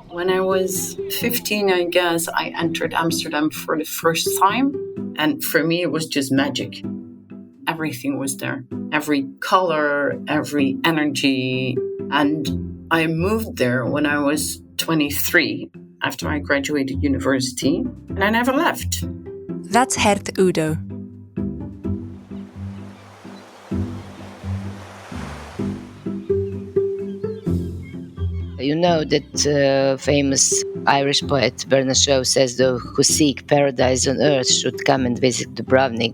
When I was 15, I guess, I entered Amsterdam for the first time. And for me, it was just magic. Everything was there. Every color, every energy. And I moved there when I was 23, after I graduated university. And I never left. That's Geerte Udo. You know that famous Irish poet Bernard Shaw says, "Those who seek paradise on earth should come and visit Dubrovnik."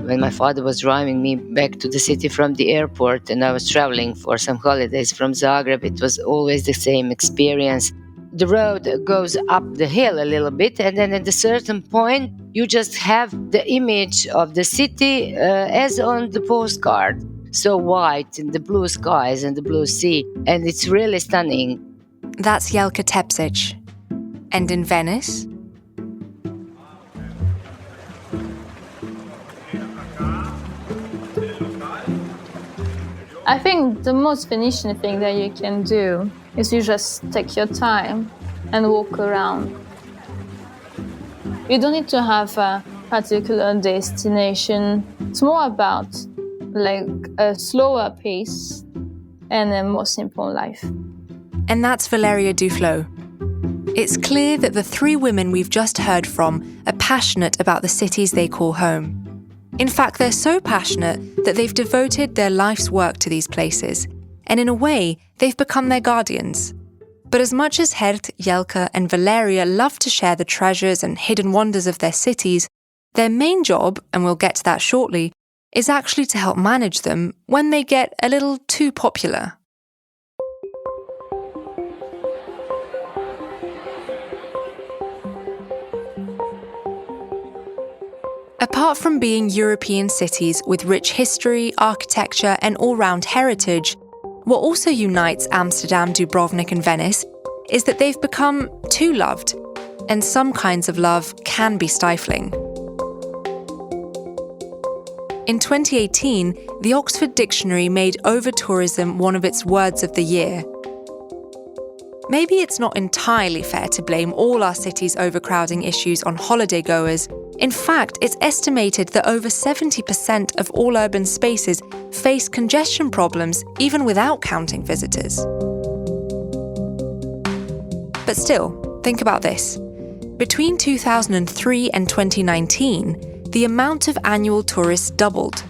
When my father was driving me back to the city from the airport and I was traveling for some holidays from Zagreb, it was always the same experience. The road goes up the hill a little bit, and then at a certain point, you just have the image of the city as on the postcard. So white, and the blue skies and the blue sea, and it's really stunning. That's Jelka Tepsic. And in Venice? I think the most Venetian thing that you can do is you just take your time and walk around. You don't need to have a particular destination. It's more about like a slower pace and a more simple life. And that's Valeria Duflot. It's clear that the three women we've just heard from are passionate about the cities they call home. In fact, they're so passionate that they've devoted their life's work to these places, and in a way, they've become their guardians. But as much as Geerte, Jelka and Valeria love to share the treasures and hidden wonders of their cities, their main job, and we'll get to that shortly, is actually to help manage them when they get a little too popular. Apart from being European cities with rich history, architecture and all-round heritage, what also unites Amsterdam, Dubrovnik and Venice is that they've become too loved, and some kinds of love can be stifling. In 2018, the Oxford Dictionary made overtourism one of its words of the year. Maybe it's not entirely fair to blame all our city's overcrowding issues on holidaygoers. In fact, it's estimated that over 70% of all urban spaces face congestion problems even without counting visitors. But still, think about this. Between 2003 and 2019, the amount of annual tourists doubled.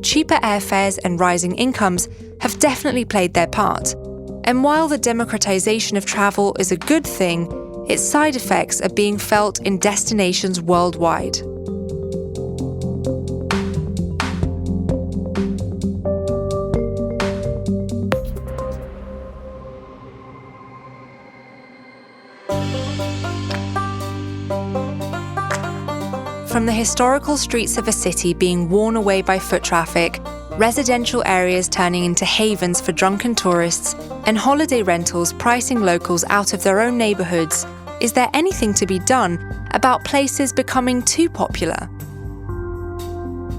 Cheaper airfares and rising incomes have definitely played their part. And while the democratization of travel is a good thing, its side effects are being felt in destinations worldwide. From the historical streets of a city being worn away by foot traffic, residential areas turning into havens for drunken tourists, and holiday rentals pricing locals out of their own neighbourhoods, is there anything to be done about places becoming too popular?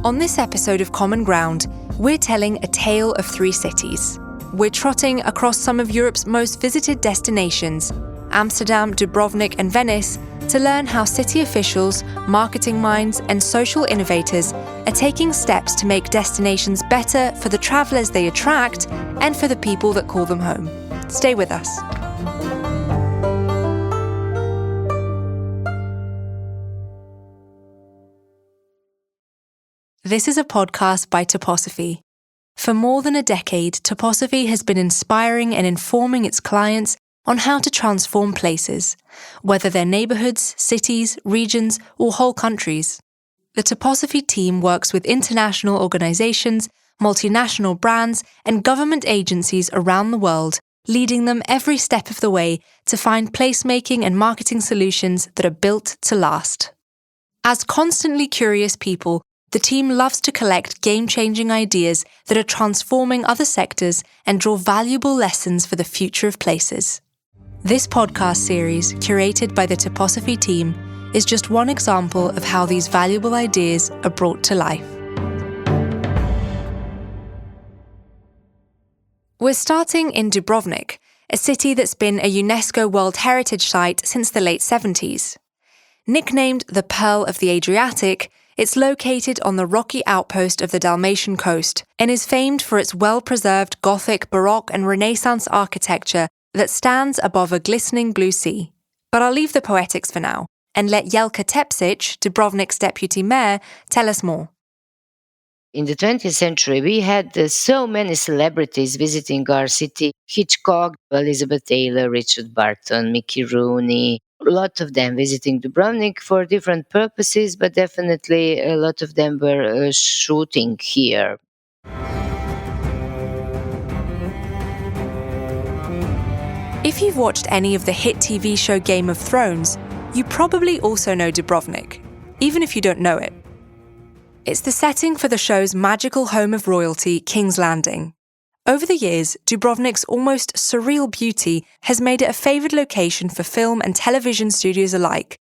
On this episode of Common Ground, we're telling a tale of three cities. We're trotting across some of Europe's most visited destinations, Amsterdam, Dubrovnik and Venice, to learn how city officials, marketing minds and social innovators are taking steps to make destinations better for the travellers they attract and for the people that call them home. Stay with us. This is a podcast by Toposophy. For more than a decade, Toposophy has been inspiring and informing its clients on how to transform places, whether they're neighbourhoods, cities, regions, or whole countries. The Toposophy team works with international organisations, multinational brands, and government agencies around the world, leading them every step of the way to find placemaking and marketing solutions that are built to last. As constantly curious people, the team loves to collect game-changing ideas that are transforming other sectors and draw valuable lessons for the future of places. This podcast series, curated by the Toposophy team, is just one example of how these valuable ideas are brought to life. We're starting in Dubrovnik, a city that's been a UNESCO World Heritage Site since the late 70s. Nicknamed the Pearl of the Adriatic, it's located on the rocky outpost of the Dalmatian coast and is famed for its well-preserved Gothic, Baroque and Renaissance architecture that stands above a glistening blue sea. But I'll leave the poetics for now and let Jelka Tepsic, Dubrovnik's deputy mayor, tell us more. In the 20th century, we had so many celebrities visiting our city. Hitchcock, Elizabeth Taylor, Richard Burton, Mickey Rooney, a lot of them visiting Dubrovnik for different purposes, but definitely a lot of them were shooting here. If you've watched any of the hit TV show Game of Thrones, you probably also know Dubrovnik, even if you don't know it. It's the setting for the show's magical home of royalty, King's Landing. Over the years, Dubrovnik's almost surreal beauty has made it a favoured location for film and television studios alike.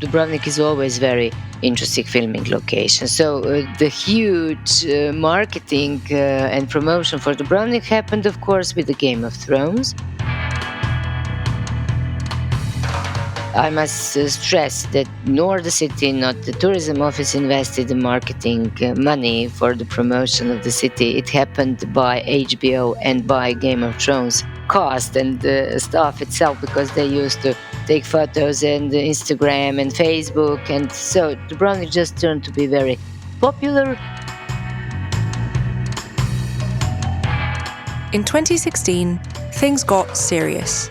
Dubrovnik is always very interesting filming location. So the huge marketing and promotion for Dubrovnik happened, of course, with the Game of Thrones. I must stress that nor the city, nor the tourism office invested in marketing money for the promotion of the city. It happened by HBO and by Game of Thrones cast and the staff itself, because they used to take photos and Instagram and Facebook, and so Dubrovnik just turned to be very popular. In 2016, things got serious.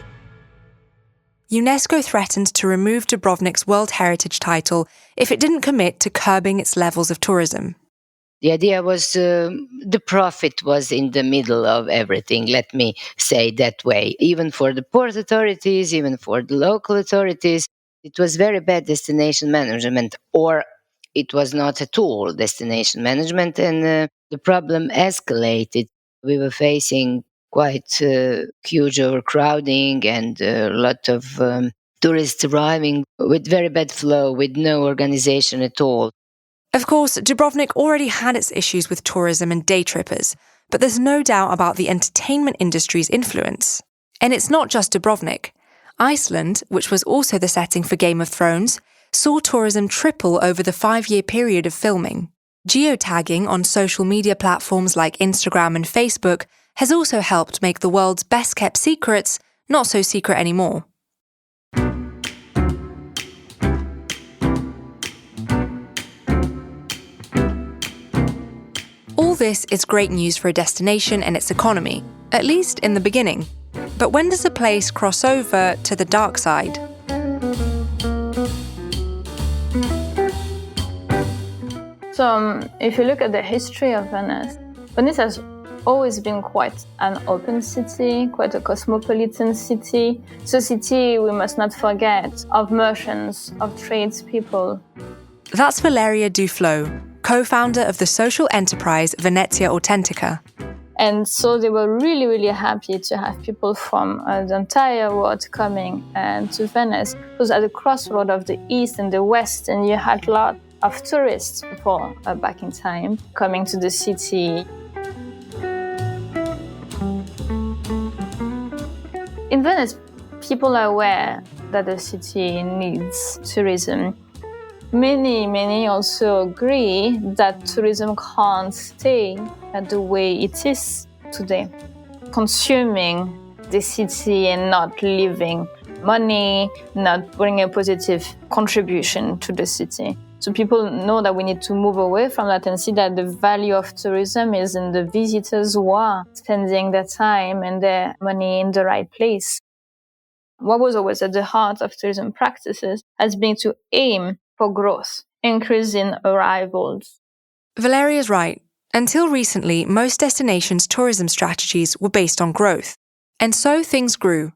UNESCO threatened to remove Dubrovnik's World Heritage title if it didn't commit to curbing its levels of tourism. The idea was the profit was in the middle of everything, let me say that way. Even for the port authorities, even for the local authorities, it was very bad destination management, or it was not at all destination management, and the problem escalated. We were facing quite huge overcrowding and a lot of tourists arriving with very bad flow, with no organization at all. Of course, Dubrovnik already had its issues with tourism and day trippers, but there's no doubt about the entertainment industry's influence. And it's not just Dubrovnik. Iceland, which was also the setting for Game of Thrones, saw tourism triple over the 5-year period of filming. Geotagging on social media platforms like Instagram and Facebook has also helped make the world's best-kept secrets not so secret anymore. All this is great news for a destination and its economy, at least in the beginning. But when does a place cross over to the dark side? So if you look at the history of Venice, Venice has always been quite an open city, quite a cosmopolitan city. It's a city, we must not forget, of merchants, of tradespeople. That's Valeria Duflot, co-founder of the social enterprise Venezia Autentica. And so they were really, really happy to have people from the entire world coming to Venice. It was at the crossroad of the East and the West, and you had a lot of tourists before, back in time, coming to the city. In Venice, people are aware that the city needs tourism. Many also agree that tourism can't stay the way it is today, consuming the city and not leaving money, not bringing a positive contribution to the city. So people know that we need to move away from that and see that the value of tourism is in the visitors who are spending their time and their money in the right place. What was always at the heart of tourism practices has been to aim for growth, increase in arrivals. Valeria's right. Until recently, most destinations' tourism strategies were based on growth. And so things grew.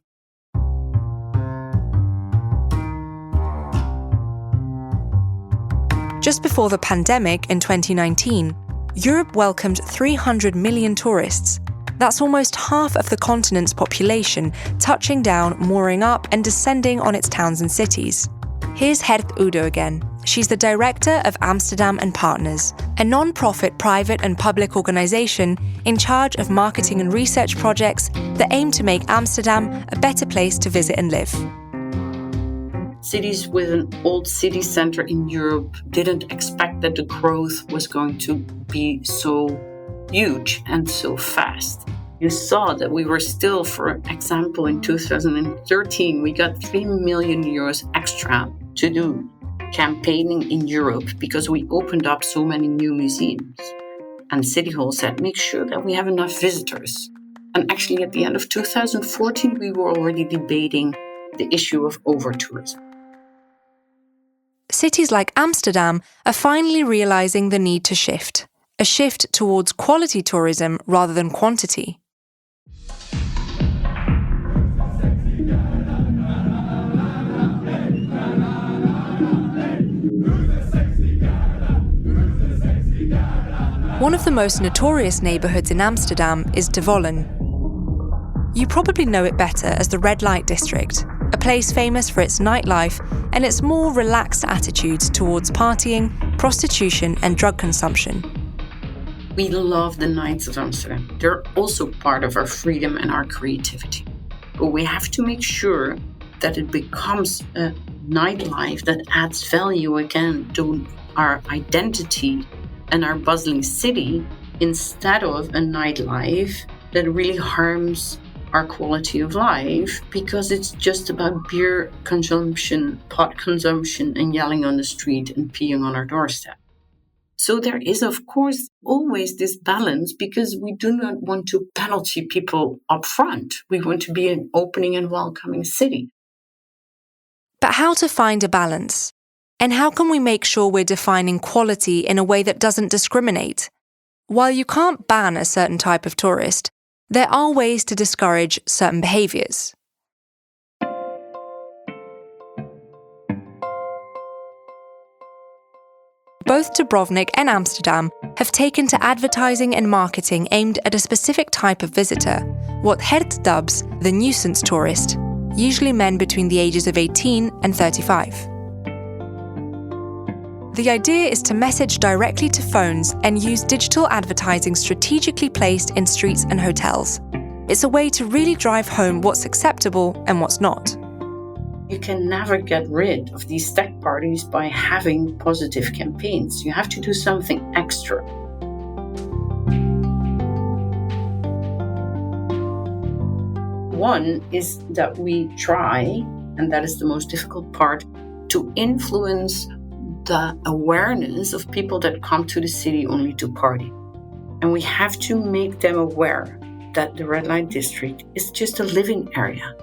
Just before the pandemic in 2019, Europe welcomed 300 million tourists. That's almost half of the continent's population touching down, mooring up, and descending on its towns and cities. Here's Geerte Udo again. She's the director of Amsterdam and Partners, a non-profit private and public organisation in charge of marketing and research projects that aim to make Amsterdam a better place to visit and live. Cities with an old city centre in Europe didn't expect that the growth was going to be so huge and so fast. You saw that we were still, for example, in 2013, we got 3 million euros extra to do campaigning in Europe because we opened up so many new museums. And City Hall said, make sure that we have enough visitors. And actually, at the end of 2014, we were already debating the issue of overtourism. Cities like Amsterdam are finally realising the need to shift. A shift towards quality tourism rather than quantity. One of the most notorious neighbourhoods in Amsterdam is Duflot. You probably know it better as the Red Light District, a place famous for its nightlife and its more relaxed attitudes towards partying, prostitution and drug consumption. We love the nights of Amsterdam. They're also part of our freedom and our creativity. But we have to make sure that it becomes a nightlife that adds value again to our identity and our bustling city instead of a nightlife that really harms our quality of life because it's just about beer consumption, pot consumption, and yelling on the street and peeing on our doorstep. So there is, of course, always this balance because we do not want to penalty people up front. We want to be an opening and welcoming city. But how to find a balance? And how can we make sure we're defining quality in a way that doesn't discriminate? While you can't ban a certain type of tourist, there are ways to discourage certain behaviours. Both Dubrovnik and Amsterdam have taken to advertising and marketing aimed at a specific type of visitor, what Geerte dubs the nuisance tourist, usually men between the ages of 18 and 35. The idea is to message directly to phones and use digital advertising strategically placed in streets and hotels. It's a way to really drive home what's acceptable and what's not. You can never get rid of these tech parties by having positive campaigns. You have to do something extra. One is that we try, and that is the most difficult part, to influence the awareness of people that come to the city only to party. And we have to make them aware that the Red Light District is just a living area.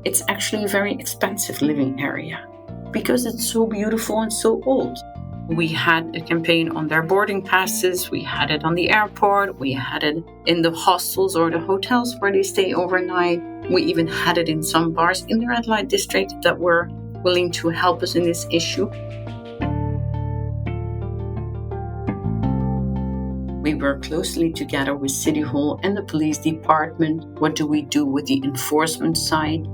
It's actually a very expensive living area because it's so beautiful and so old. We had a campaign on their boarding passes, we had it on the airport, we had it in the hostels or the hotels where they stay overnight. We even had it in some bars in the Red Light District that were willing to help us in this issue. We work closely together with City Hall and the police department. What do we do with the enforcement side?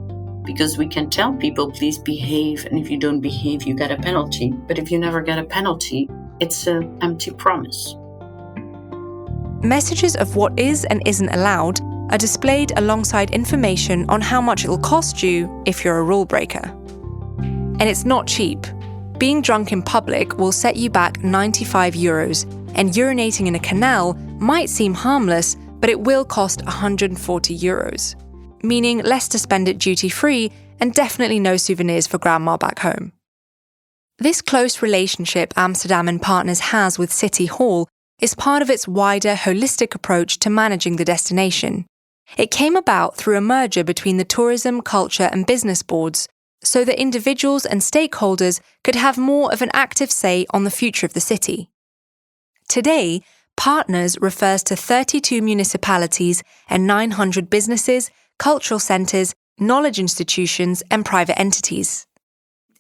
Because we can tell people, please behave, and if you don't behave, you get a penalty. But if you never get a penalty, it's an empty promise. Messages of what is and isn't allowed are displayed alongside information on how much it'll cost you if you're a rule breaker. And it's not cheap. Being drunk in public will set you back 95 euros, and urinating in a canal might seem harmless, but it will cost 140 euros. Meaning less to spend it duty-free and definitely no souvenirs for grandma back home. This close relationship Amsterdam and Partners has with City Hall is part of its wider holistic approach to managing the destination. It came about through a merger between the tourism, culture and business boards so that individuals and stakeholders could have more of an active say on the future of the city. Today, Partners refers to 32 municipalities and 900 businesses, cultural centres, knowledge institutions and private entities.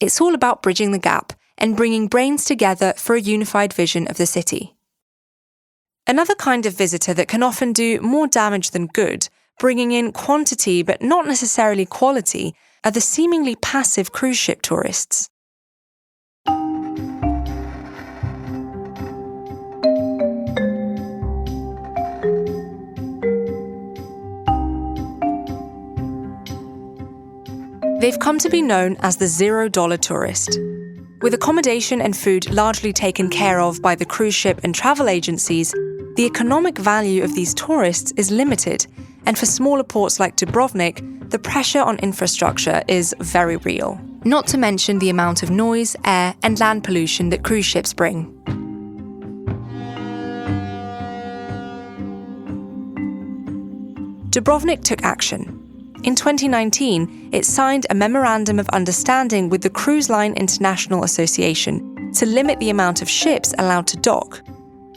It's all about bridging the gap and bringing brains together for a unified vision of the city. Another kind of visitor that can often do more damage than good, bringing in quantity but not necessarily quality, are the seemingly passive cruise ship tourists. They've come to be known as the $0 tourist. With accommodation and food largely taken care of by the cruise ship and travel agencies, the economic value of these tourists is limited, and for smaller ports like Dubrovnik, the pressure on infrastructure is very real. Not to mention the amount of noise, air, and land pollution that cruise ships bring. Dubrovnik took action. In 2019, it signed a Memorandum of Understanding with the Cruise Line International Association to limit the amount of ships allowed to dock.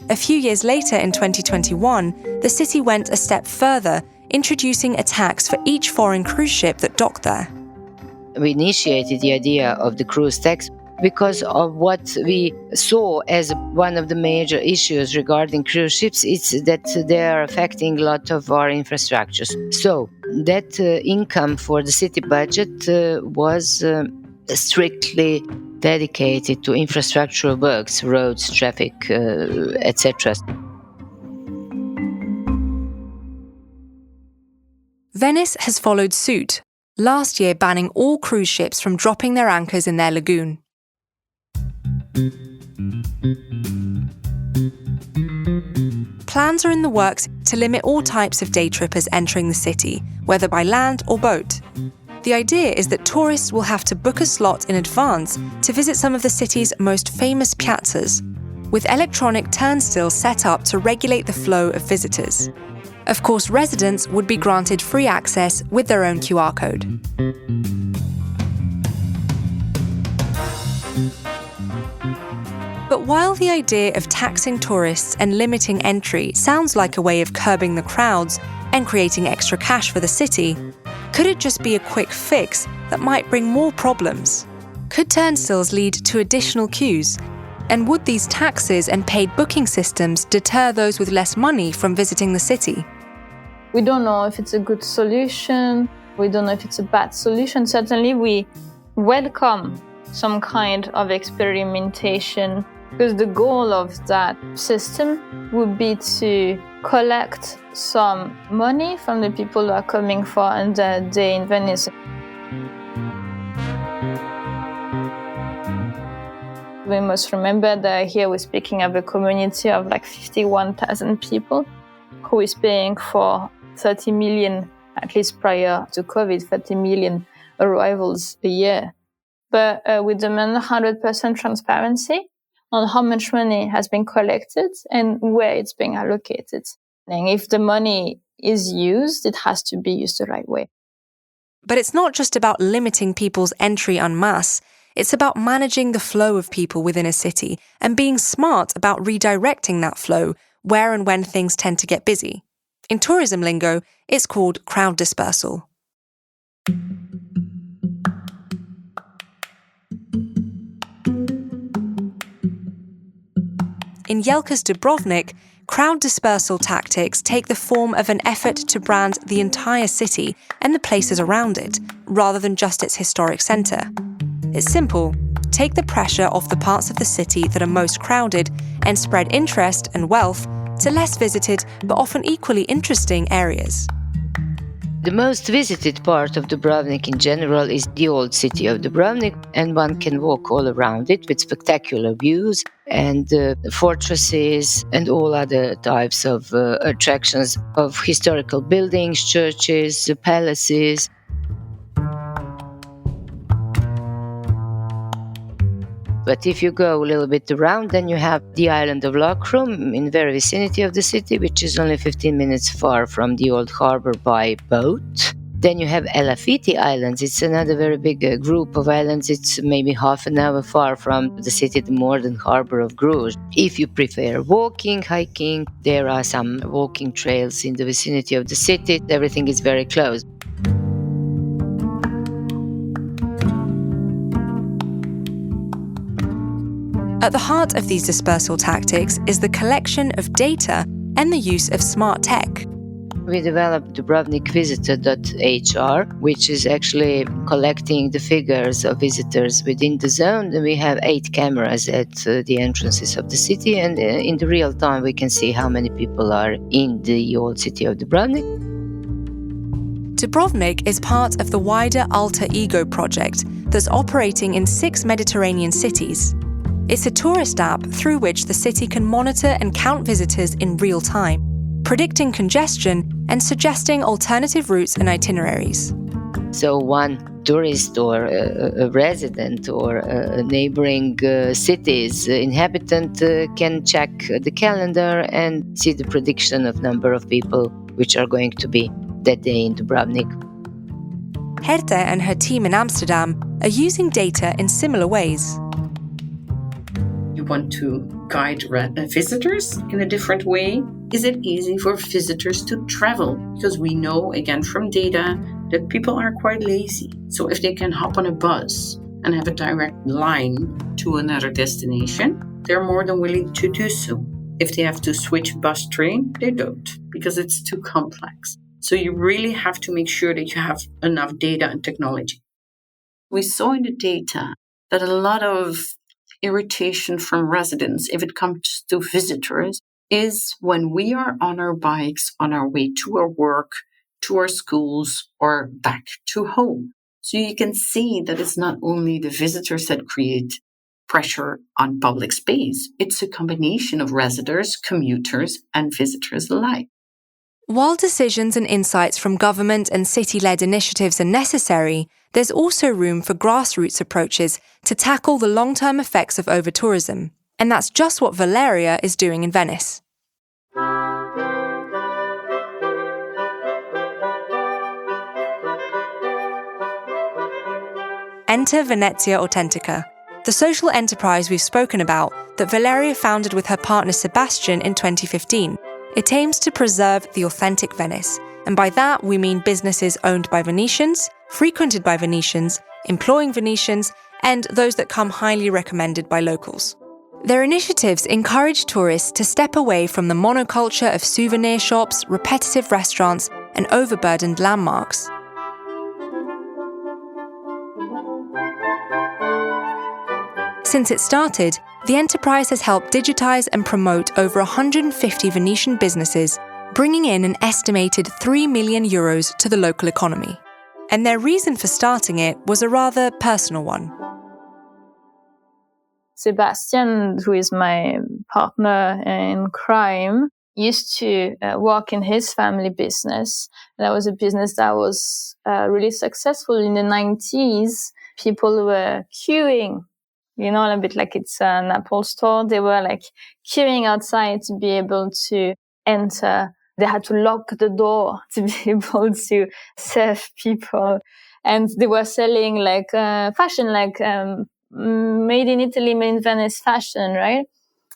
A few years later, in 2021, the city went a step further, introducing a tax for each foreign cruise ship that docked there. We initiated the idea of the cruise tax because of what we saw as one of the major issues regarding cruise ships. It's that they are affecting a lot of our infrastructures. So that income for the city budget was strictly dedicated to infrastructural works, roads, traffic, etc. Venice has followed suit, last year banning all cruise ships from dropping their anchors in their lagoon. Plans are in the works to limit all types of day trippers entering the city, whether by land or boat. The idea is that tourists will have to book a slot in advance to visit some of the city's most famous piazzas, with electronic turnstiles set up to regulate the flow of visitors. Of course, residents would be granted free access with their own QR code. But while the idea of taxing tourists and limiting entry sounds like a way of curbing the crowds and creating extra cash for the city, could it just be a quick fix that might bring more problems? Could turnstiles lead to additional queues? And would these taxes and paid booking systems deter those with less money from visiting the city? We don't know if it's a good solution. We don't know if it's a bad solution. Certainly, we welcome some kind of experimentation, because the goal of that system would be to collect some money from the people who are coming for a day in Venice. We must remember that here we're speaking of a community of like 51,000 people who is paying for 30 million, at least prior to COVID, 30 million arrivals a year. But we demand 100% transparency on how much money has been collected and where it's being allocated. And if the money is used, it has to be used the right way. But it's not just about limiting people's entry en masse. It's about managing the flow of people within a city and being smart about redirecting that flow where and when things tend to get busy. In tourism lingo, it's called crowd dispersal. In Jelka's Dubrovnik, crowd dispersal tactics take the form of an effort to brand the entire city and the places around it, rather than just its historic centre. It's simple. Take the pressure off the parts of the city that are most crowded and spread interest and wealth to less visited but often equally interesting areas. The most visited part of Dubrovnik in general is the old city of Dubrovnik, and one can walk all around it with spectacular views and fortresses and all other types of attractions of historical buildings, churches, palaces. But if you go a little bit around, then you have the island of Lockroom in the very vicinity of the city, which is only 15 minutes far from the old harbor by boat. Then you have Elafiti Islands. It's another very big group of islands. It's maybe half an hour far from the city, the modern harbor of Bruges. If you prefer walking, hiking, there are some walking trails in the vicinity of the city. Everything is very close. At the heart of these dispersal tactics is the collection of data and the use of smart tech. We developed dubrovnikvisitor.hr, which is actually collecting the figures of visitors within the zone. We have 8 cameras at the entrances of the city, and in the real time we can see how many people are in the old city of Dubrovnik. Dubrovnik is part of the wider Alter Ego project that's operating in 6 Mediterranean cities. It's a tourist app through which the city can monitor and count visitors in real time, predicting congestion and suggesting alternative routes and itineraries. So one tourist or a resident or a neighboring city's inhabitant can check the calendar and see the prediction of number of people which are going to be that day in Dubrovnik. Geerte and her team in Amsterdam are using data in similar ways. You want to guide visitors in a different way? Is it easy for visitors to travel? Because we know, again, from data, that people are quite lazy. So if they can hop on a bus and have a direct line to another destination, they're more than willing to do so. If they have to switch bus train, they don't, because it's too complex. So you really have to make sure that you have enough data and technology. We saw in the data that a lot of irritation from residents, if it comes to visitors, is when we are on our bikes on our way to our work, to our schools, or back to home. So you can see that it's not only the visitors that create pressure on public space, it's a combination of residents, commuters, and visitors alike. While decisions and insights from government and city-led initiatives are necessary, there's also room for grassroots approaches to tackle the long-term effects of overtourism. And that's just what Valeria is doing in Venice. Enter Venezia Autentica, the social enterprise we've spoken about that Valeria founded with her partner Sebastian in 2015. It aims to preserve the authentic Venice, and by that we mean businesses owned by Venetians, frequented by Venetians, employing Venetians, and those that come highly recommended by locals. Their initiatives encourage tourists to step away from the monoculture of souvenir shops, repetitive restaurants, and overburdened landmarks. Since it started, the enterprise has helped digitize and promote over 150 Venetian businesses, bringing in an estimated €3 million to the local economy. And their reason for starting it was a rather personal one. Sebastian, who is my partner in crime, used to work in his family business. That was a business that was really successful in the 90s. People were queuing, a bit like it's an Apple store. They were like queuing outside to be able to enter. They had to lock the door to be able to serve people. And they were selling like fashion, like made in Italy, made in Venice fashion, right?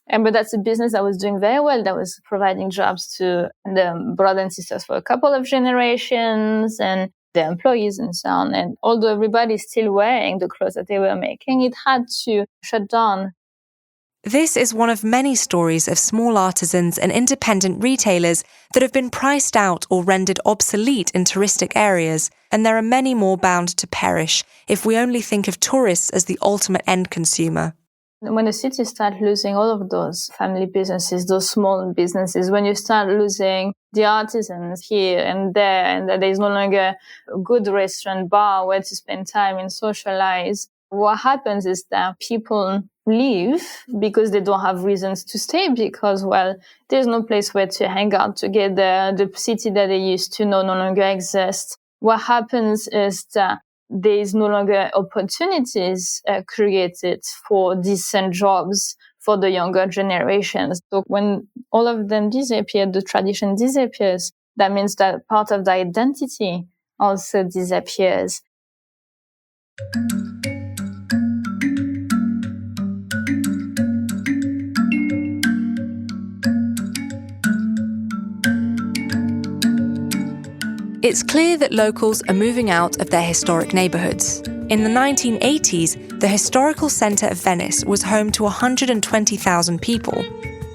But that's a business that was doing very well, that was providing jobs to the brothers and sisters for a couple of generations and the employees and so on. And although everybody's still wearing the clothes that they were making, it had to shut down. This is one of many stories of small artisans and independent retailers that have been priced out or rendered obsolete in touristic areas, and there are many more bound to perish if we only think of tourists as the ultimate end consumer. When the city starts losing all of those family businesses, those small businesses, when you start losing the artisans here and there, and that there's no longer a good restaurant, bar where to spend time and socialize, what happens is that people leave because they don't have reasons to stay because, well, there's no place where to hang out together. The city that they used to know no longer exists. What happens is that there is no longer opportunities created for decent jobs for the younger generations. So when all of them disappear, the tradition disappears. That means that part of the identity also disappears. It's clear that locals are moving out of their historic neighbourhoods. In the 1980s, the historical centre of Venice was home to 120,000 people.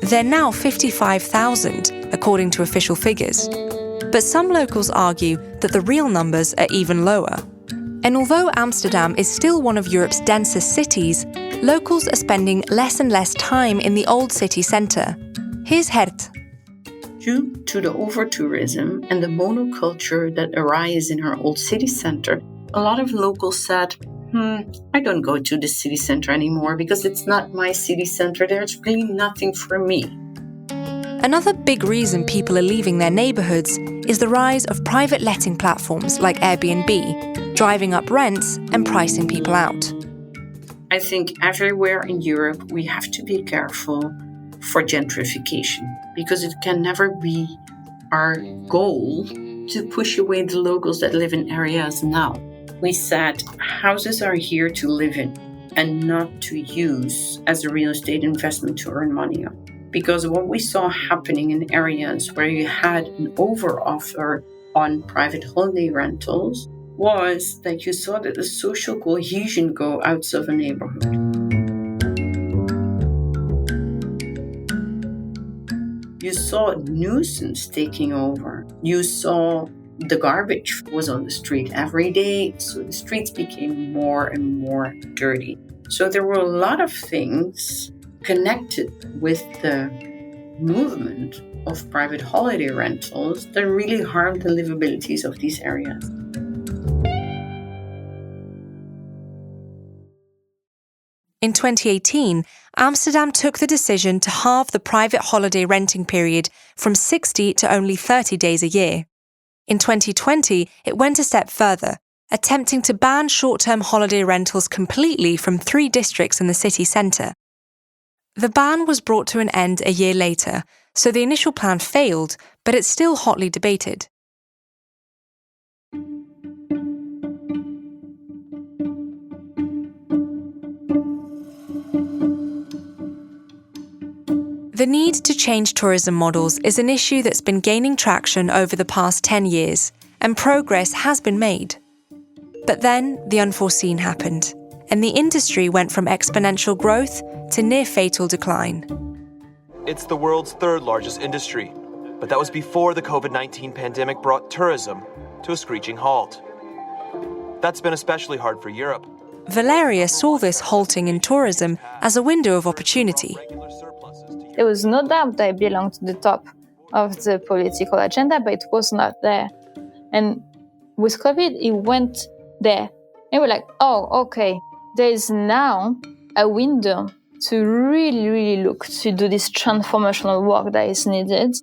They're now 55,000, according to official figures. But some locals argue that the real numbers are even lower. And although Amsterdam is still one of Europe's densest cities, locals are spending less and less time in the old city centre. Here's Geerte. Due to the overtourism and the monoculture that arises in our old city centre, a lot of locals said, I don't go to the city centre anymore because it's not my city centre. There's really nothing for me. Another big reason people are leaving their neighbourhoods is the rise of private letting platforms like Airbnb, driving up rents and pricing people out. I think everywhere in Europe we have to be careful for gentrification because it can never be our goal to push away the locals that live in areas now. We said houses are here to live in and not to use as a real estate investment to earn money on. Because what we saw happening in areas where you had an over-offer on private holiday rentals was that you saw that the social cohesion go out of a neighborhood. You saw a nuisance taking over. You saw the garbage was on the street every day, so the streets became more and more dirty. So there were a lot of things connected with the movement of private holiday rentals that really harmed the livabilities of these areas. In 2018, Amsterdam took the decision to halve the private holiday renting period from 60 to only 30 days a year. In 2020, it went a step further, attempting to ban short-term holiday rentals completely from 3 districts in the city centre. The ban was brought to an end a year later, so the initial plan failed, but it's still hotly debated. The need to change tourism models is an issue that's been gaining traction over the past 10 years, and progress has been made. But then the unforeseen happened, and the industry went from exponential growth to near-fatal decline. It's the world's 3rd largest industry, but that was before the COVID-19 pandemic brought tourism to a screeching halt. That's been especially hard for Europe. Valeria saw this halting in tourism as a window of opportunity. There was no doubt that I belonged to the top of the political agenda, but it was not there. And with COVID, it went there. And we're like, oh, okay, there is now a window to really look to do this transformational work that is needed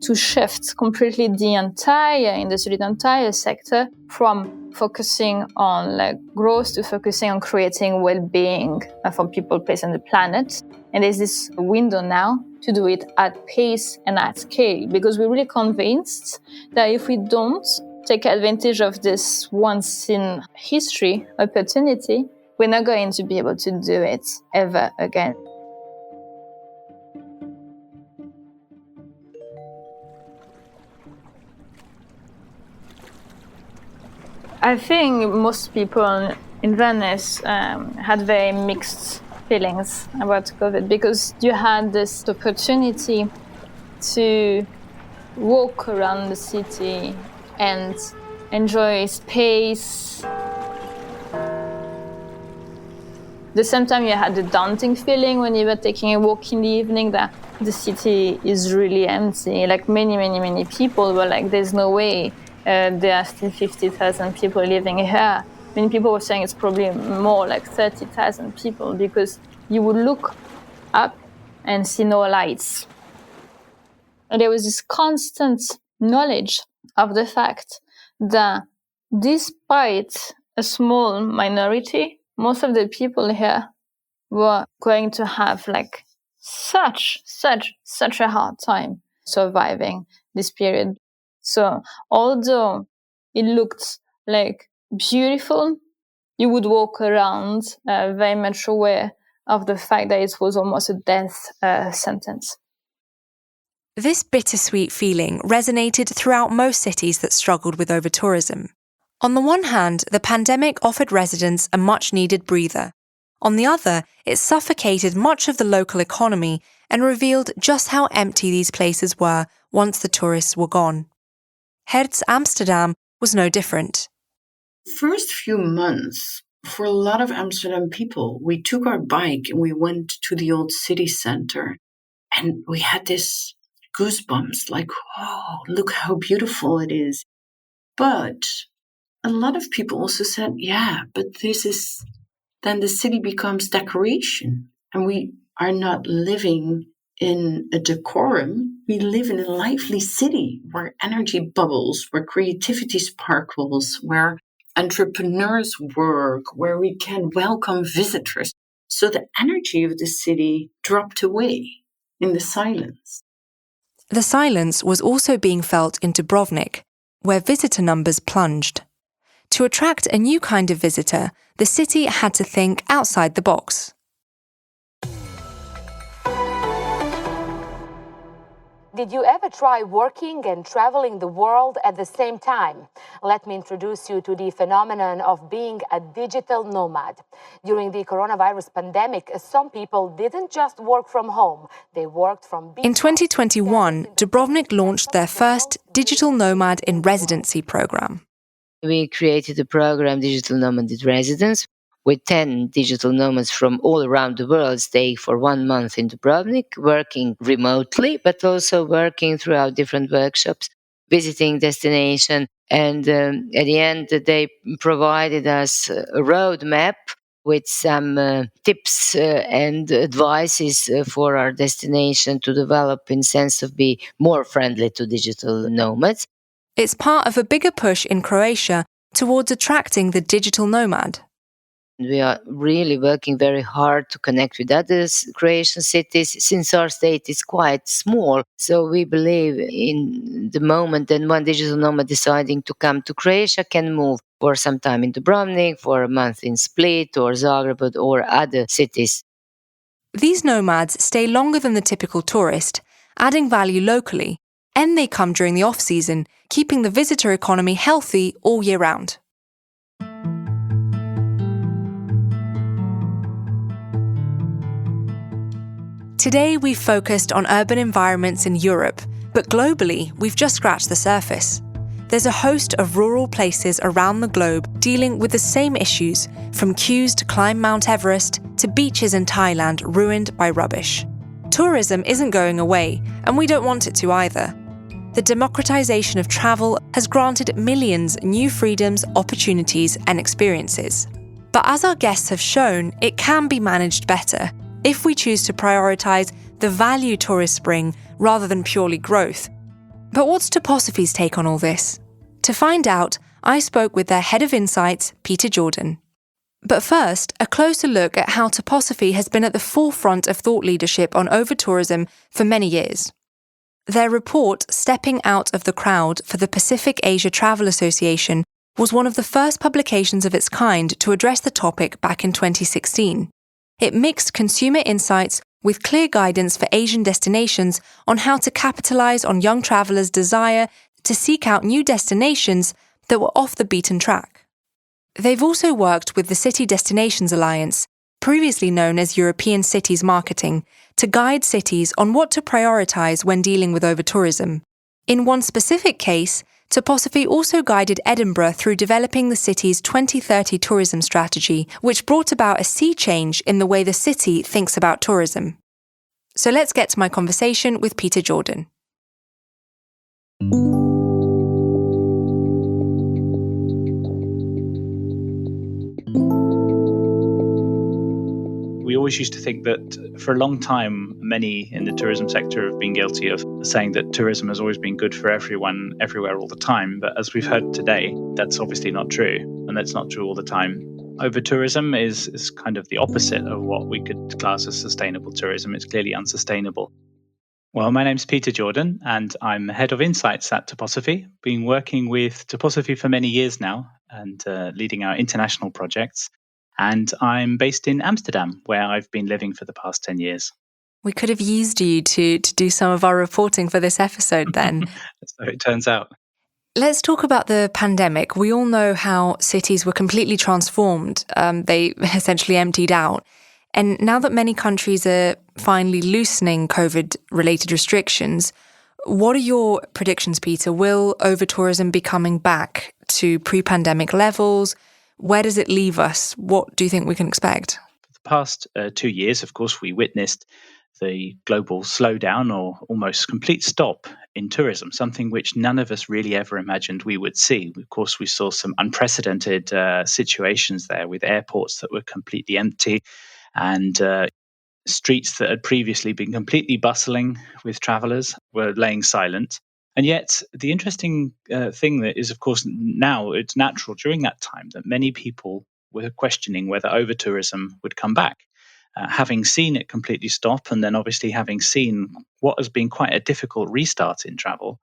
to shift completely the entire industry, the entire sector from focusing on growth to focusing on creating well-being for people, place, and the planet. And there's this window now to do it at pace and at scale, because we're really convinced that if we don't take advantage of this once in history opportunity, we're not going to be able to do it ever again. I think most people in Venice had very mixed feelings about COVID, because you had this opportunity to walk around the city and enjoy space. At the same time, you had the daunting feeling when you were taking a walk in the evening that the city is really empty. Like many people were like, there's no way there are still 50,000 people living here. Many people were saying it's probably more like 30,000 people, because you would look up and see no lights. And there was this constant knowledge of the fact that despite a small minority, most of the people here were going to have such a hard time surviving this period. So although it looked like beautiful, you would walk around very much aware of the fact that it was almost a death sentence. This bittersweet feeling resonated throughout most cities that struggled with overtourism. On the one hand, the pandemic offered residents a much-needed breather. On the other, it suffocated much of the local economy and revealed just how empty these places were once the tourists were gone. Herz Amsterdam was no different. First few months, for a lot of Amsterdam people, we took our bike and we went to the old city center, and we had this goosebumps, like, oh, look how beautiful it is. But a lot of people also said, yeah, but then the city becomes decoration, and we are not living in a decorum. We live in a lively city where energy bubbles, where creativity sparkles, where entrepreneurs work, where we can welcome visitors. So the energy of the city dropped away in the silence. The silence was also being felt in Dubrovnik, where visitor numbers plunged. To attract a new kind of visitor, the city had to think outside the box. Did you ever try working and traveling the world at the same time? Let me introduce you to the phenomenon of being a digital nomad. During the coronavirus pandemic, some people didn't just work from home, they worked from... In 2021, Dubrovnik launched their first Digital Nomad in Residency program. We created a program, Digital Nomad in Residence, with 10 digital nomads from all around the world staying for 1 month in Dubrovnik, working remotely, but also working throughout different workshops, visiting destination. And at the end, they provided us a roadmap with some tips and advices for our destination to develop in sense of be more friendly to digital nomads. It's part of a bigger push in Croatia towards attracting the digital nomad. We are really working very hard to connect with other Croatian cities since our state is quite small. So we believe in the moment that one digital nomad deciding to come to Croatia can move for some time in Dubrovnik, for a month in Split or Zagreb or other cities. These nomads stay longer than the typical tourist, adding value locally, and they come during the off-season, keeping the visitor economy healthy all year round. Today, we've focused on urban environments in Europe, but globally, we've just scratched the surface. There's a host of rural places around the globe dealing with the same issues, from queues to climb Mount Everest to beaches in Thailand ruined by rubbish. Tourism isn't going away, and we don't want it to either. The democratization of travel has granted millions new freedoms, opportunities, and experiences. But as our guests have shown, it can be managed better if we choose to prioritize the value tourists bring rather than purely growth. But what's Toposophy's take on all this? To find out, I spoke with their head of insights, Peter Jordan. But first, a closer look at how Toposophy has been at the forefront of thought leadership on overtourism for many years. Their report, Stepping Out of the Crowd for the Pacific Asia Travel Association, was one of the first publications of its kind to address the topic back in 2016. It mixed consumer insights with clear guidance for Asian destinations on how to capitalize on young travelers' desire to seek out new destinations that were off the beaten track. They've also worked with the City Destinations Alliance, previously known as European Cities Marketing, to guide cities on what to prioritize when dealing with overtourism. In one specific case, Toposophy also guided Edinburgh through developing the city's 2030 tourism strategy, which brought about a sea change in the way the city thinks about tourism. So let's get to my conversation with Peter Jordan. We always used to think that for a long time, many in the tourism sector have been guilty of saying that tourism has always been good for everyone, everywhere, all the time. But as we've heard today, that's obviously not true. And that's not true all the time. Overtourism is kind of the opposite of what we could class as sustainable tourism. It's clearly unsustainable. Well, my name's Peter Jordan, and I'm head of insights at Toposophy. Been working with Toposophy for many years now and leading our international projects. And I'm based in Amsterdam, where I've been living for the past 10 years. We could have used you to do some of our reporting for this episode then. So it turns out. Let's talk about the pandemic. We all know how cities were completely transformed. They essentially emptied out. And now that many countries are finally loosening COVID-related restrictions, what are your predictions, Peter? Will over-tourism be coming back to pre-pandemic levels? Where does it leave us? What do you think we can expect? For the past 2 years, of course, we witnessed the global slowdown or almost complete stop in tourism, something which none of us really ever imagined we would see. Of course, we saw some unprecedented situations there with airports that were completely empty and streets that had previously been completely bustling with travellers were laying silent. And yet, the interesting thing that is, of course, now it's natural during that time that many people were questioning whether over-tourism would come back. Having seen it completely stop, and then obviously having seen what has been quite a difficult restart in travel,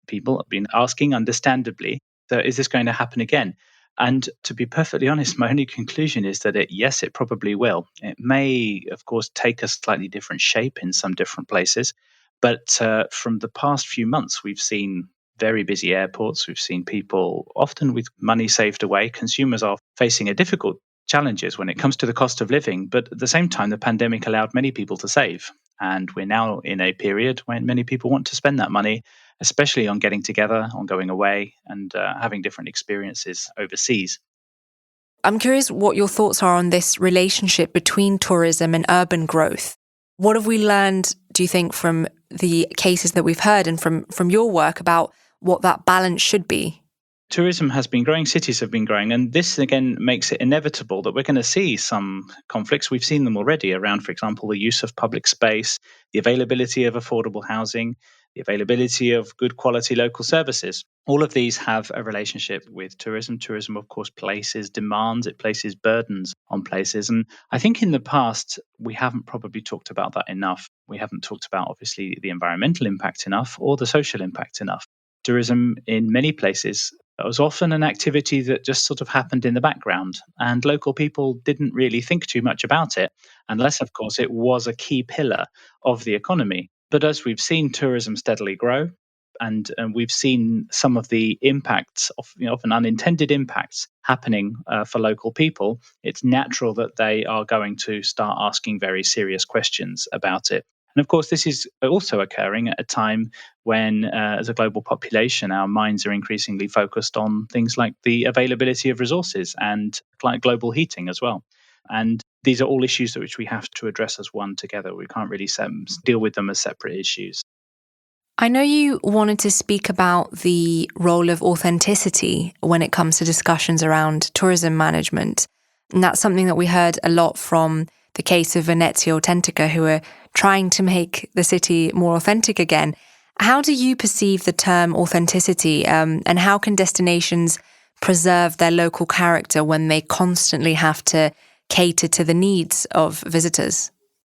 people have been asking, understandably, so is this going to happen again? And to be perfectly honest, my only conclusion is that yes, it probably will. It may, of course, take a slightly different shape in some different places. But from the past few months, we've seen very busy airports. We've seen people often with money saved away. Consumers are facing a difficult challenges when it comes to the cost of living. But at the same time, the pandemic allowed many people to save. And we're now in a period when many people want to spend that money, especially on getting together, on going away and having different experiences overseas. I'm curious what your thoughts are on this relationship between tourism and urban growth. What have we learned, do you think, from the cases that we've heard and from your work about what that balance should be? Tourism has been growing, cities have been growing, and this again makes it inevitable that we're going to see some conflicts. We've seen them already around, for example, the use of public space, the availability of affordable housing, the availability of good quality local services. All of these have a relationship with tourism. Tourism, of course, places demands, it places burdens on places. And I think in the past, we haven't probably talked about that enough. We haven't talked about, obviously, the environmental impact enough or the social impact enough. Tourism in many places was often an activity that just sort of happened in the background, and local people didn't really think too much about it, unless, of course, it was a key pillar of the economy. But as we've seen tourism steadily grow, and we've seen some of the impacts of, often unintended impacts happening for local people, it's natural that they are going to start asking very serious questions about it. And of course, this is also occurring at a time when, as a global population, our minds are increasingly focused on things like the availability of resources and like global heating as well. And these are all issues which we have to address as one together. We can't really deal with them as separate issues. I know you wanted to speak about the role of authenticity when it comes to discussions around tourism management. And that's something that we heard a lot from the case of Venezia Autentica, who are trying to make the city more authentic again. How do you perceive the term authenticity, and how can destinations preserve their local character when they constantly have to cater to the needs of visitors?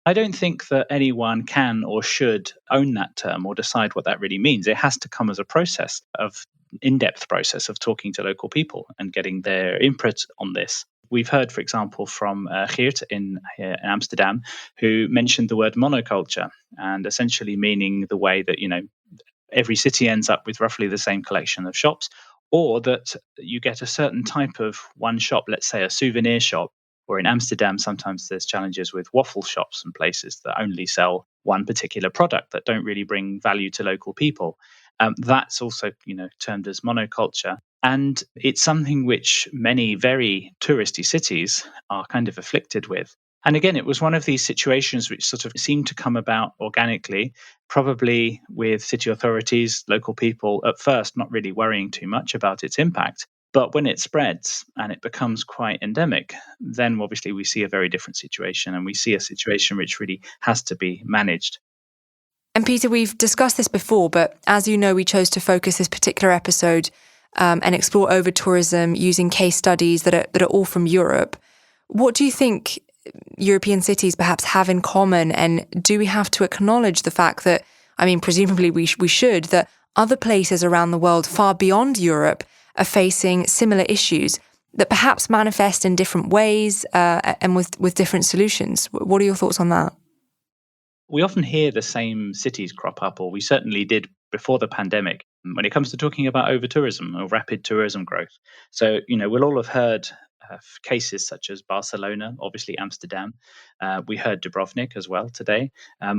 I don't think that anyone can or should own that term or decide what that really means. It has to come as a process of in-depth process of talking to local people and getting their input on this. We've heard, for example, from Geerte in Amsterdam, who mentioned the word monoculture, and essentially meaning the way that, every city ends up with roughly the same collection of shops, or that you get a certain type of one shop, let's say a souvenir shop, or in Amsterdam, sometimes there's challenges with waffle shops and places that only sell one particular product that don't really bring value to local people. That's also, termed as monoculture. And it's something which many very touristy cities are kind of afflicted with. And again, it was one of these situations which sort of seemed to come about organically, probably with city authorities, local people at first not really worrying too much about its impact. But when it spreads and it becomes quite endemic, then obviously we see a very different situation, and we see a situation which really has to be managed. And Peter, we've discussed this before, but as you know, we chose to focus this particular episode and explore over-tourism using case studies that are all from Europe. What do you think European cities perhaps have in common? And do we have to acknowledge the fact that, presumably we should, that other places around the world far beyond Europe are facing similar issues that perhaps manifest in different ways and with different solutions? What are your thoughts on that? We often hear the same cities crop up, or we certainly did before the pandemic, when it comes to talking about over-tourism or rapid tourism growth. So, we'll all have heard cases such as Barcelona, obviously Amsterdam. We heard Dubrovnik as well today.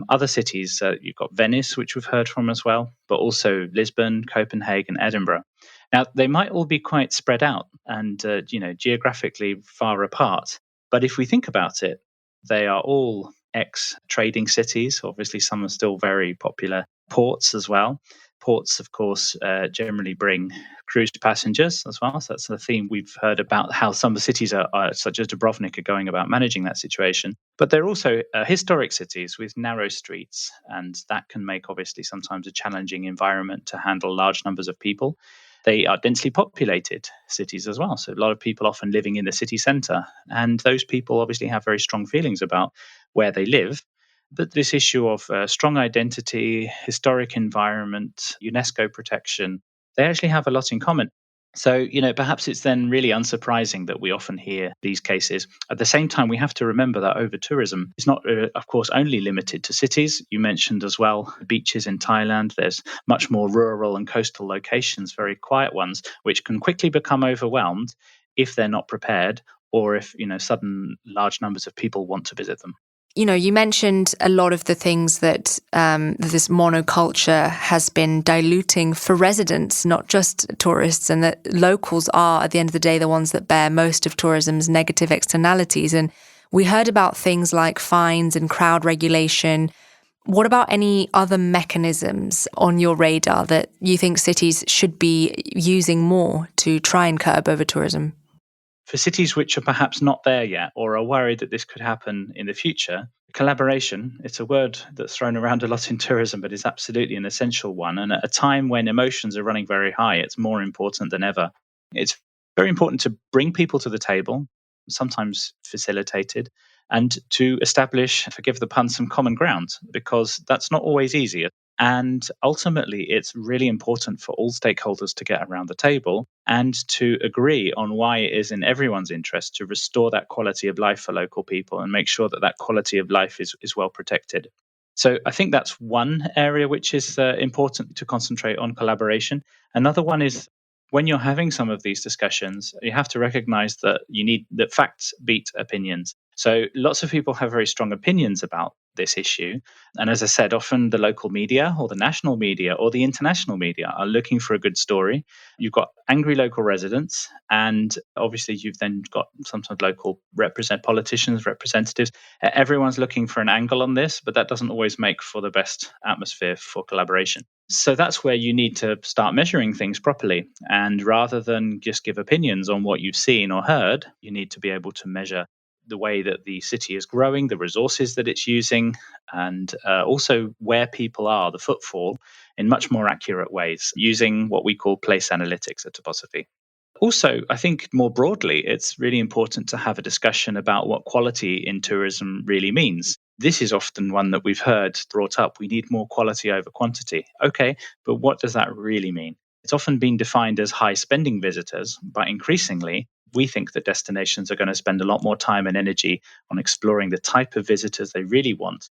Other cities, you've got Venice, which we've heard from as well, but also Lisbon, Copenhagen, Edinburgh. Now, they might all be quite spread out and, geographically far apart. But if we think about it, they are all ex-trading cities. Obviously, some are still very popular ports as well. Ports, of course, generally bring cruise passengers as well. So that's the theme we've heard about how some of the cities are such as Dubrovnik, are going about managing that situation. But they're also historic cities with narrow streets, and that can make obviously sometimes a challenging environment to handle large numbers of people. They are densely populated cities as well. So a lot of people often living in the city centre, and those people obviously have very strong feelings about where they live. But this issue of strong identity, historic environment, UNESCO protection, they actually have a lot in common. So, perhaps it's then really unsurprising that we often hear these cases. At the same time, we have to remember that overtourism is not, of course, only limited to cities. You mentioned as well beaches in Thailand. There's much more rural and coastal locations, very quiet ones, which can quickly become overwhelmed if they're not prepared, or if, sudden large numbers of people want to visit them. You mentioned a lot of the things that this monoculture has been diluting for residents, not just tourists, and that locals are, at the end of the day, the ones that bear most of tourism's negative externalities. And we heard about things like fines and crowd regulation. What about any other mechanisms on your radar that you think cities should be using more to try and curb over-tourism? For cities which are perhaps not there yet or are worried that this could happen in the future, collaboration, it's a word that's thrown around a lot in tourism, but is absolutely an essential one. And at a time when emotions are running very high, it's more important than ever. It's very important to bring people to the table, sometimes facilitated, and to establish, forgive the pun, some common ground, because that's not always easy. And ultimately, it's really important for all stakeholders to get around the table and to agree on why it is in everyone's interest to restore that quality of life for local people and make sure that that quality of life is well protected. So I think that's one area which is important to concentrate on collaboration. Another one is when you're having some of these discussions, you have to recognize that that facts beat opinions. So lots of people have very strong opinions about this issue. And as I said, often the local media or the national media or the international media are looking for a good story. You've got angry local residents, and obviously you've then got sometimes local politicians, representatives. Everyone's looking for an angle on this, but that doesn't always make for the best atmosphere for collaboration. So that's where you need to start measuring things properly. And rather than just give opinions on what you've seen or heard, you need to be able to measure the way that the city is growing, the resources that it's using, and also where people are, the footfall, in much more accurate ways, using what we call place analytics at Toposophy. Also, I think more broadly, it's really important to have a discussion about what quality in tourism really means. This is often one that we've heard brought up. We need more quality over quantity. Okay, but what does that really mean? It's often been defined as high spending visitors, but increasingly, we think that destinations are going to spend a lot more time and energy on exploring the type of visitors they really want.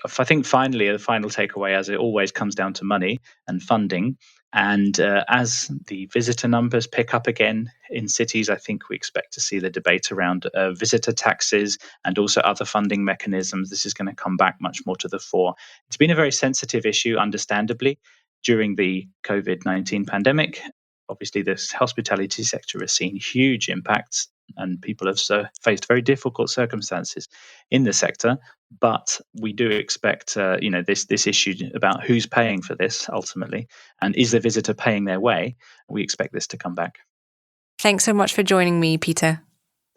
I think finally, the final takeaway, as it always comes down to money and funding. And as the visitor numbers pick up again in cities, I think we expect to see the debate around visitor taxes and also other funding mechanisms. This is going to come back much more to the fore. It's been a very sensitive issue, understandably, during the COVID-19 pandemic. Obviously, this hospitality sector has seen huge impacts and people have faced very difficult circumstances in the sector. But we do expect, this issue about who's paying for this ultimately, and is the visitor paying their way? We expect this to come back. Thanks so much for joining me, Peter.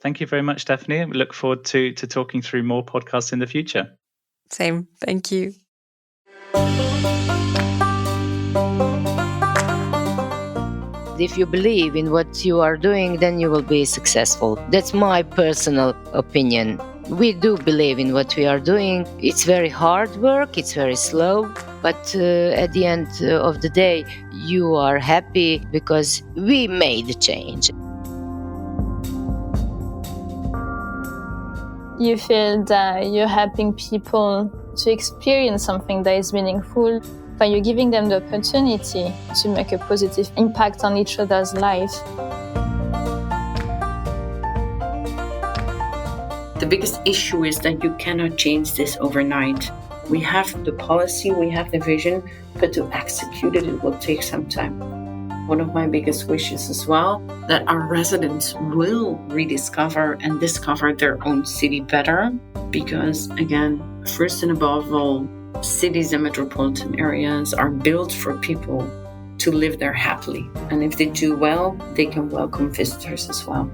Thank you very much, Stephanie. We look forward to talking through more podcasts in the future. Same. Thank you. If you believe in what you are doing, then you will be successful. That's my personal opinion. We do believe in what we are doing. It's very hard work, it's very slow, but at the end of the day, you are happy because we made the change. You feel that you're helping people to experience something that is meaningful, but you're giving them the opportunity to make a positive impact on each other's life. The biggest issue is that you cannot change this overnight. We have the policy, we have the vision, but to execute it, it will take some time. One of my biggest wishes as well, that our residents will rediscover and discover their own city better. Because again, first and above all, cities and metropolitan areas are built for people to live there happily. And if they do well, they can welcome visitors as well.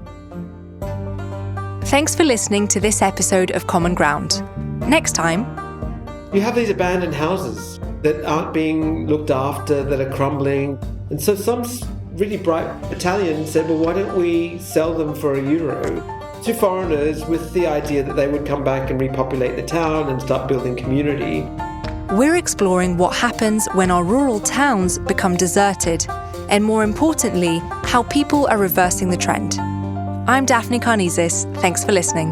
Thanks for listening to this episode of Common Ground. Next time, you have these abandoned houses that aren't being looked after, that are crumbling. And so some really bright Italian said, well, why don't we sell them for €1 to foreigners with the idea that they would come back and repopulate the town and start building community. We're exploring what happens when our rural towns become deserted, and more importantly, how people are reversing the trend. I'm Daphne Karnizis. Thanks for listening.